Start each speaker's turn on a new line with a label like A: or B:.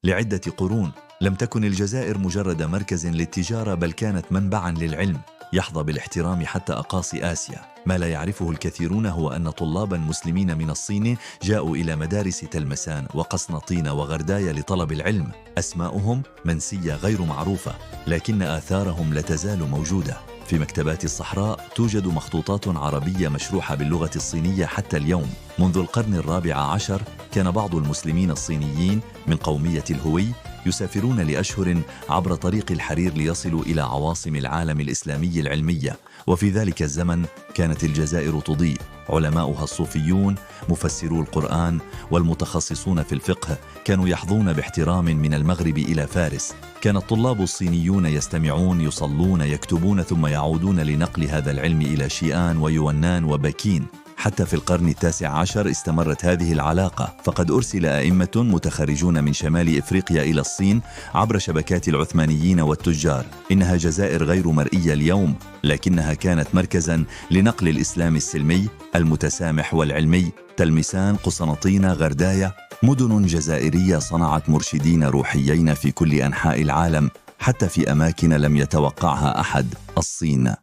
A: لعدة قرون لم تكن الجزائر مجرد مركز للتجارة، بل كانت منبعا للعلم يحظى بالاحترام حتى أقاصي آسيا. ما لا يعرفه الكثيرون هو أن طلابا مسلمين من الصين جاءوا إلى مدارس تلمسان وقسنطين وغردايا لطلب العلم. أسماؤهم منسية غير معروفة، لكن آثارهم لا تزال موجودة. في مكتبات الصحراء توجد مخطوطات عربية مشروحة باللغة الصينية حتى اليوم. منذ القرن الرابع عشر كان بعض المسلمين الصينيين من قومية الهوي يسافرون لأشهر عبر طريق الحرير ليصلوا إلى عواصم العالم الإسلامي العلمية. وفي ذلك الزمن كانت الجزائر تضيء، علماؤها الصوفيون، مفسرو القرآن والمتخصصون في الفقه كانوا يحظون باحترام من المغرب إلى فارس. كان الطلاب الصينيون يستمعون، يصلون، يكتبون، ثم يعودون لنقل هذا العلم إلى شيئان ويونان وبكين. حتى في القرن التاسع عشر استمرت هذه العلاقة، فقد أرسل أئمة متخرجون من شمال إفريقيا إلى الصين عبر شبكات العثمانيين والتجار. إنها جزائر غير مرئية اليوم، لكنها كانت مركزا لنقل الإسلام السلمي المتسامح والعلمي. تلمسان، قسنطين، غردايا، مدن جزائرية صنعت مرشدين روحيين في كل أنحاء العالم، حتى في أماكن لم يتوقعها أحد. الصين